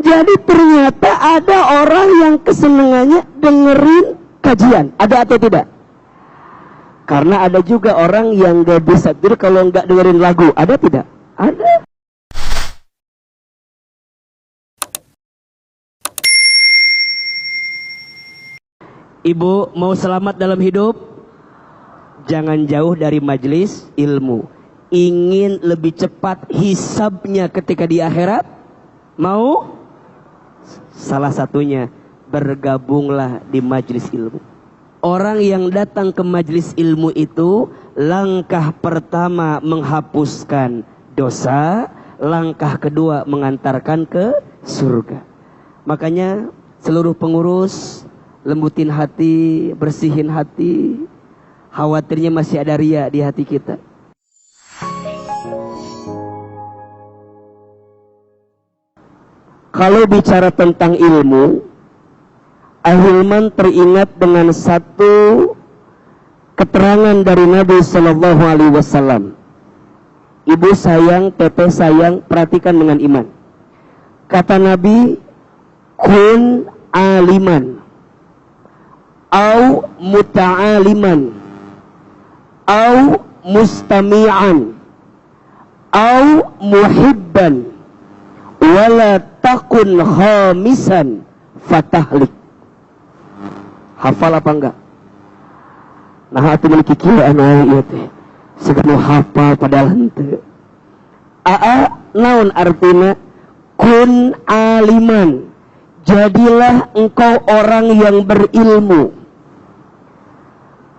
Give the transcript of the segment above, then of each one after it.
Jadi ternyata ada orang yang kesenangannya dengerin kajian. Ada atau tidak? Karena ada juga orang yang gak bisa tidur kalau nggak dengerin lagu. Ada tidak? Ada. Ibu mau selamat dalam hidup? Jangan jauh dari majelis ilmu. Ingin lebih cepat hisabnya ketika di akhirat? Mau? Salah satunya, bergabunglah di majelis ilmu. Orang yang datang ke majelis ilmu itu, langkah pertama menghapuskan dosa, langkah kedua mengantarkan ke surga. Makanya seluruh pengurus, lembutin hati, bersihin hati. Khawatirnya masih ada ria di hati kita. Kalau bicara tentang ilmu, Ahilman teringat dengan satu keterangan dari Nabi Sallallahu Alaihi Wasallam. Ibu sayang, teteh sayang, perhatikan dengan iman. Kata Nabi, kun aliman, au muta'aliman, au mustami'an, au muhibban, wala takun khamisan fatahlik. Hafal apa enggak? Nah, itu memiliki kiraan ya teh. Segala hafal padahal henteu. Naon artinya? Kun aliman. Jadilah engkau orang yang berilmu.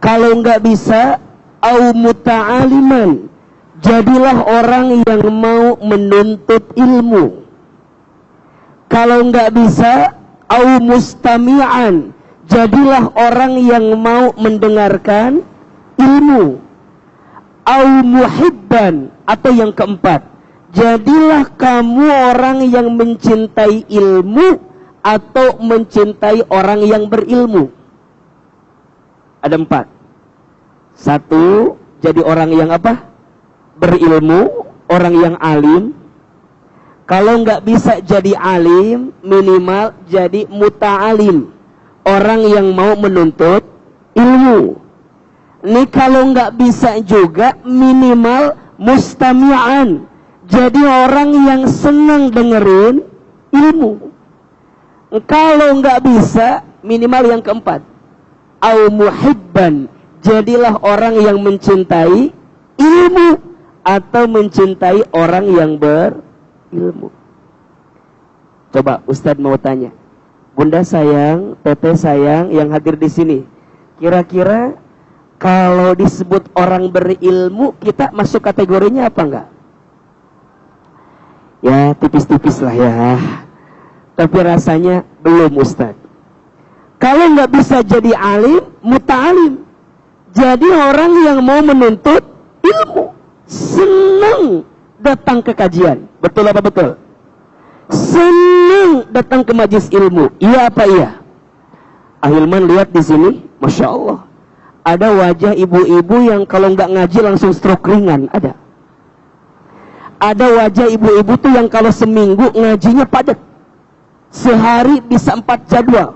Kalau enggak bisa, au muta'aliman. Jadilah orang yang mau menuntut ilmu. Kalau enggak bisa, au mustami'an. Jadilah orang yang mau mendengarkan ilmu. Au muhibban, atau yang keempat, jadilah kamu orang yang mencintai ilmu atau mencintai orang yang berilmu. Ada 4. 1, jadi orang yang apa? Berilmu, orang yang alim. Kalau nggak bisa jadi alim, minimal jadi muta'alim, orang yang mau menuntut ilmu. Ini kalau nggak bisa juga, minimal mustami'an, jadi orang yang senang dengerin ilmu. Kalau nggak bisa, minimal yang keempat, au muhibban, jadilah orang yang mencintai ilmu atau mencintai orang yang berilmu. Coba Ustadz mau tanya, Bunda sayang, Teteh sayang yang hadir di sini, kira-kira kalau disebut orang berilmu, kita masuk kategorinya apa enggak? Ya tipis-tipis lah ya. Tapi rasanya belum Ustadz. Kalau nggak bisa jadi alim, muta'alim. Jadi orang yang mau menuntut ilmu. Senang datang ke kajian. Betul apa betul? Senang datang ke majelis ilmu. Iya apa iya? Ahilman lihat di sini, Masya Allah. Ada wajah ibu-ibu yang kalau nggak ngaji langsung stroke ringan. Ada. Ada wajah ibu-ibu tuh yang kalau seminggu ngajinya padat. Sehari bisa 4 jadwal.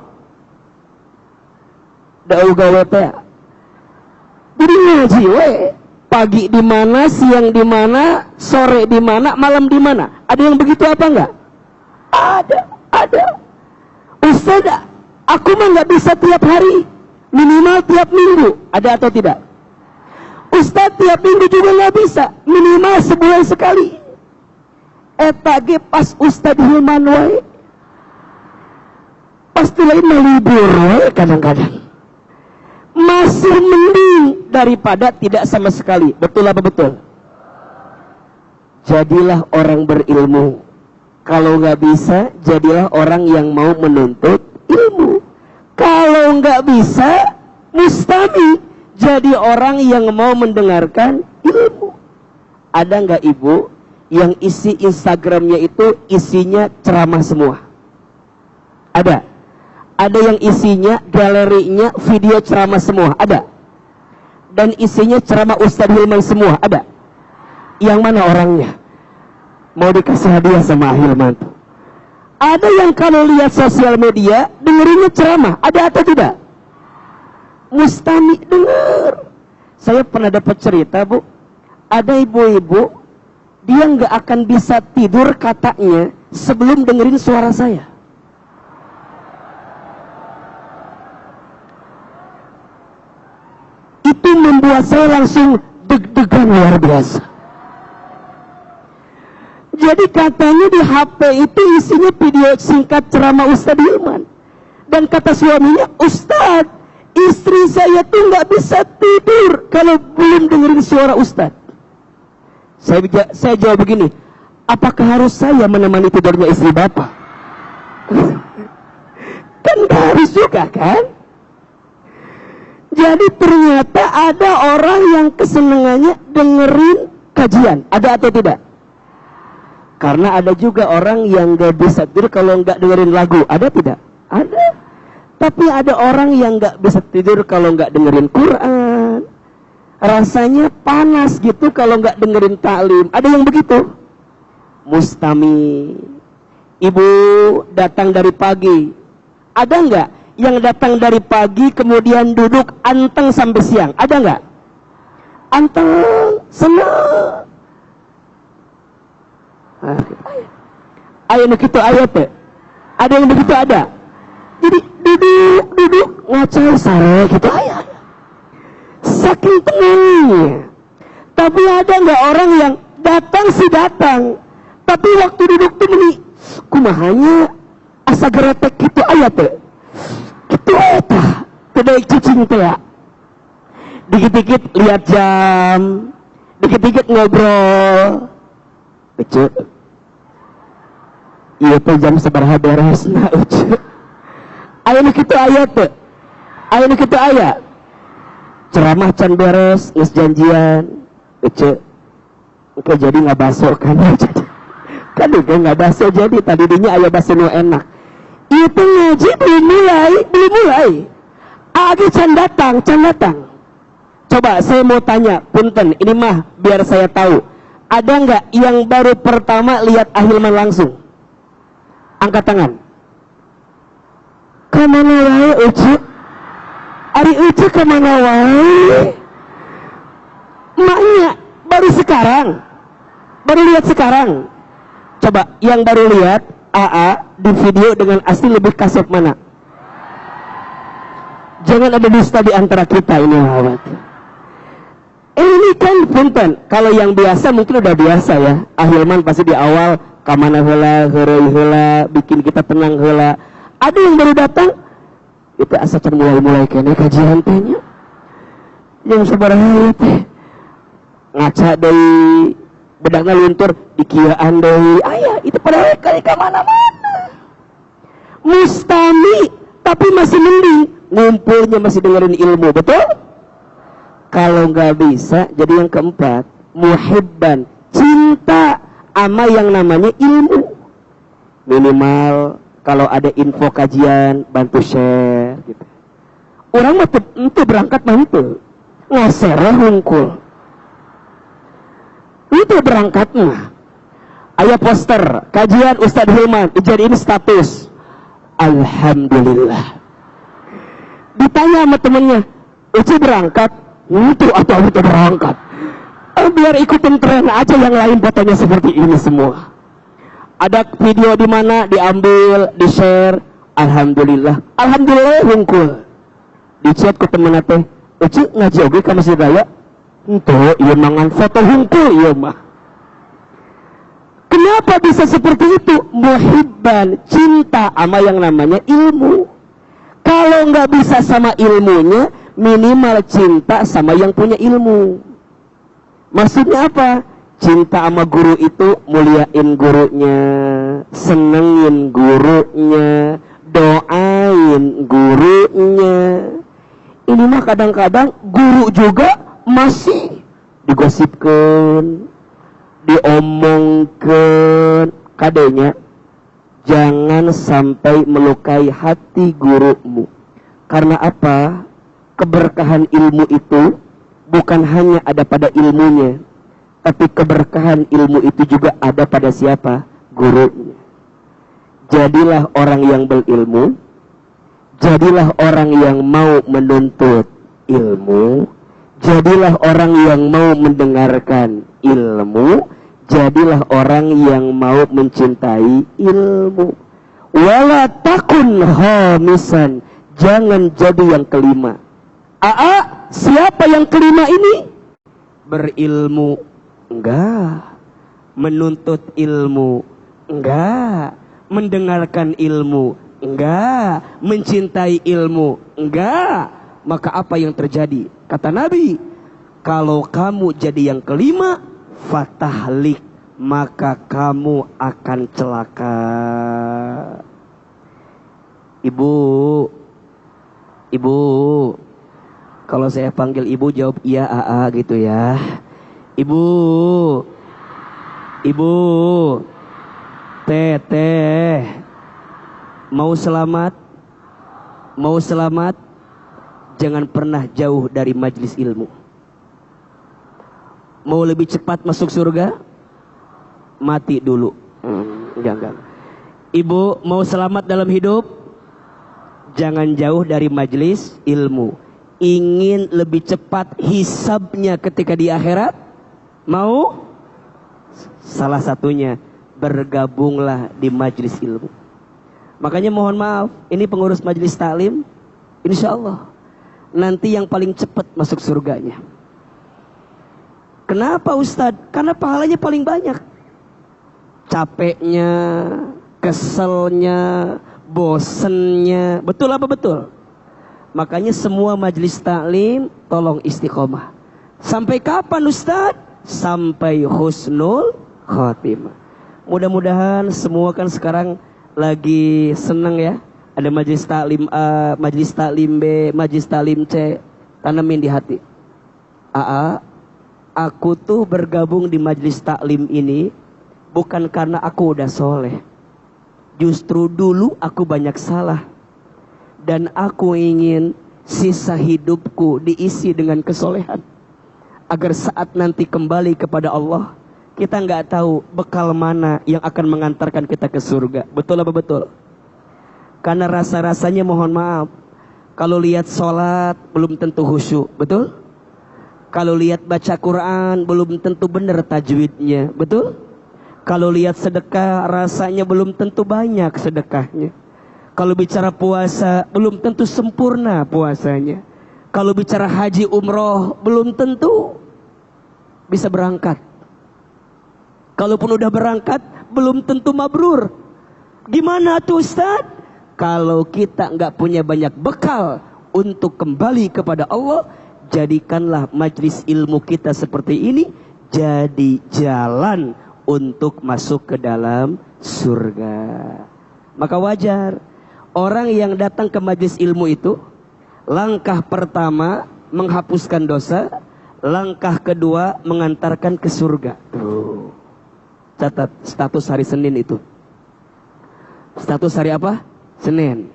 Da'u gawete. Jadi ngaji we. Pagi di mana, siang di mana, sore di mana, malam di mana. Ada yang begitu apa enggak? Ada. Ustaz, aku mah nggak bisa tiap hari. Minimal tiap minggu. Ada atau tidak? Ustaz, tiap minggu juga nggak bisa. Minimal sebulan sekali. Etage pas Ustaz Hilman wae. Pasti lain melibur wae kadang-kadang. Masih mending daripada tidak sama sekali. Betul apa betul? Jadilah orang berilmu. Kalau nggak bisa, jadilah orang yang mau menuntut ilmu. Kalau nggak bisa, mustami, jadi orang yang mau mendengarkan ilmu. Ada nggak ibu yang isi Instagramnya itu isinya ceramah semua? Ada. Ada yang isinya galerinya video ceramah semua? Ada. Dan isinya ceramah Ustadz Hilman semua? Ada. Yang mana orangnya? Mau dikasih hadiah sama Hilman tuh. Ada yang kalau lihat sosial media dengerinnya ceramah, ada atau tidak? Mustami dengar. Saya pernah dapat cerita, Bu, ada ibu-ibu dia nggak akan bisa tidur katanya sebelum dengerin suara saya. Itu membuat saya langsung deg-degan luar biasa. Jadi katanya di HP itu isinya video singkat ceramah Ustadz Hilman. Dan kata suaminya, Ustadz, istri saya tuh nggak bisa tidur kalau belum dengerin suara Ustadz. Saya jawab begini, apakah harus saya menemani tidurnya istri Bapak? Kan nggak harus juga kan? Jadi ternyata ada orang yang kesenangannya dengerin kajian. Ada atau tidak? Karena ada juga orang yang gak bisa tidur kalau gak dengerin lagu. Ada tidak? Ada. Tapi ada orang yang gak bisa tidur kalau gak dengerin Quran. Rasanya panas gitu kalau gak dengerin taklim. Ada yang begitu? Mustami. Ibu datang dari pagi. Ada gak yang datang dari pagi kemudian duduk anteng sampai siang? Ada nggak? Anteng, senang. Ayo begitu ayat teh. Ada yang begitu ada. Jadi duduk ngacau sare gitu ayat. Saking tenangnya. Tapi ada nggak orang yang datang sih datang, tapi waktu duduk tuh ini kumahanya asa geretek gitu ayat teh. Itu eta kedai cicing teh ya. Dikit-dikit lihat jam, dikit-dikit ngobrol. Ucu, iya tuh jam sabaraha beres na ucu. Ayo kitu aya teh. Ayo kitu aya. Ceramah can beres, geus janjian. Ucu. Engke jadi ngabaso kan. Kan juga ngabaso jadi tadi dinya aya baso nu enak. Itu ngaji belum mulai. Agi can datang. Coba saya mau tanya, punten, ini mah biar saya tahu. Ada nggak yang baru pertama lihat Ahilman langsung? Angkat tangan. Kemana wae Uci? Ari Uci kemana wae? Maknya baru sekarang. Baru lihat sekarang. Coba yang baru lihat AA di video dengan asli lebih kasep mana? Jangan ada dusta di antara kita ini, awat. Ini kan punten, kalau yang biasa mungkin udah biasa ya. Ahilman pasti di awal kamana heula, heureuy heula, bikin kita tenang heula. Ada yang baru datang, itu asa can mulai kene kajian teh nya. Yang sabaraha teh ngaca deui bedakna luntur dikieuan deui. Aya itu padahal kali ka mana-mana. Mustami tapi masih mending ngumpulnya masih dengerin ilmu, betul? Kalau nggak bisa, jadi yang keempat, muhibban, cinta ama yang namanya ilmu. Minimal kalau ada info kajian bantu share gitu. Orang mah itu berangkat mah itu ngasereh hungkul. Itu berangkat mah. Aya poster kajian Ustadz Hilman dijadiin status. Alhamdulillah. Ditanya sama temennya, Uci berangkat? Itu atau itu berangkat? Biar ikutin tren aja yang lain fotonya seperti ini semua. Ada video di mana diambil, di share. Alhamdulillah. Alhamdulillah hungkul. Di chat ke temen teh, Uci ngaji oge ka Masjid Raya? Itu ieu mangan foto hungkul ieu mah. Kenapa bisa seperti itu? Muhibban, cinta sama yang namanya ilmu. Kalau nggak bisa sama ilmunya, minimal cinta sama yang punya ilmu. Maksudnya apa? Cinta sama guru itu muliain gurunya, senengin gurunya, doain gurunya. Ini mah kadang-kadang guru juga masih digosipkan, diomongkan. Kadenya jangan sampai melukai hati gurumu. Karena apa? Keberkahan ilmu itu bukan hanya ada pada ilmunya, tapi keberkahan ilmu itu juga ada pada siapa? Gurunya. Jadilah orang yang berilmu, jadilah orang yang mau menuntut ilmu, jadilah orang yang mau mendengarkan ilmu, jadilah orang yang mau mencintai ilmu. Wala takun khamisan, jangan jadi yang kelima. Siapa yang kelima ini? Berilmu, enggak. Menuntut ilmu, enggak. Mendengarkan ilmu, enggak. Mencintai ilmu, enggak. Maka apa yang terjadi? Kata Nabi, kalau kamu jadi yang kelima, fatahlik, maka kamu akan celaka. Ibu, kalau saya panggil ibu jawab iya gitu ya. Ibu, teteh, mau selamat, jangan pernah jauh dari majelis ilmu. Mau lebih cepat masuk surga, mati dulu. Enggak. Ibu mau selamat dalam hidup, jangan jauh dari majelis ilmu. Ingin lebih cepat hisabnya ketika di akhirat, mau? Salah satunya, bergabunglah di majelis ilmu. Makanya mohon maaf, ini pengurus majelis taklim, insya Allah nanti yang paling cepat masuk surganya. Kenapa Ustadz? Karena pahalanya paling banyak. Capeknya, keselnya, bosennya, betul apa betul? Makanya semua majelis taklim tolong istiqomah. Sampai kapan Ustadz? Sampai husnul khotimah. Mudah-mudahan semua kan sekarang lagi senang ya. Ada majelis taklim A, majelis taklim B, majelis taklim C. Tanamin di hati. Aku tuh bergabung di majelis taklim ini bukan karena aku udah soleh. Justru dulu aku banyak salah. Dan aku ingin sisa hidupku diisi dengan kesolehan. Agar saat nanti kembali kepada Allah, kita nggak tahu bekal mana yang akan mengantarkan kita ke surga. Betul apa betul? Karena rasa-rasanya mohon maaf, kalau lihat sholat belum tentu khusyuk, betul? Kalau lihat baca Quran belum tentu benar tajwidnya, betul? Kalau lihat sedekah rasanya belum tentu banyak sedekahnya. Kalau bicara puasa belum tentu sempurna puasanya. Kalau bicara haji umroh belum tentu bisa berangkat. Kalaupun udah berangkat belum tentu mabrur. Gimana tuh Ustaz? Kalau kita nggak punya banyak bekal untuk kembali kepada Allah, jadikanlah majelis ilmu kita seperti ini jadi jalan untuk masuk ke dalam surga. Maka wajar orang yang datang ke majelis ilmu itu, langkah pertama menghapuskan dosa, langkah kedua mengantarkan ke surga. Catat status hari Senin itu. Status hari apa? Senin.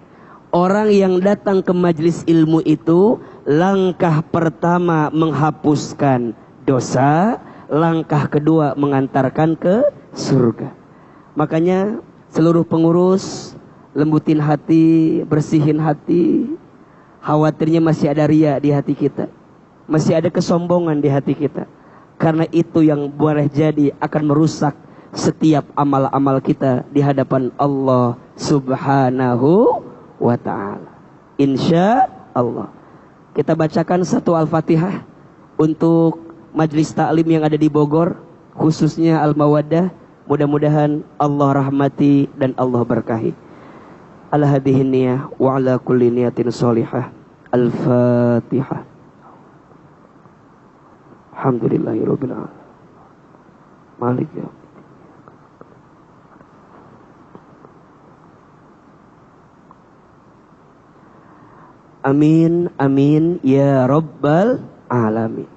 Orang yang datang ke majelis ilmu itu, langkah pertama menghapuskan dosa, langkah kedua mengantarkan ke surga. Makanya seluruh pengurus lembutin hati, bersihin hati. Khawatirnya masih ada ria di hati kita, masih ada kesombongan di hati kita. Karena itu yang boleh jadi akan merusak setiap amal-amal kita di hadapan Allah Subhanahu wa ta'ala. Insya Allah. Kita bacakan satu Al-Fatihah untuk majelis taklim yang ada di Bogor, khususnya Al-Mawaddah. Mudah-mudahan Allah rahmati dan Allah berkahi. Ala hadhihi niyah wa ala kulli niyatin sholihah. Al-Fatihah. Alhamdulillahirabbil alamin. Malik ya. Amin, amin, ya Rabbal Alamin.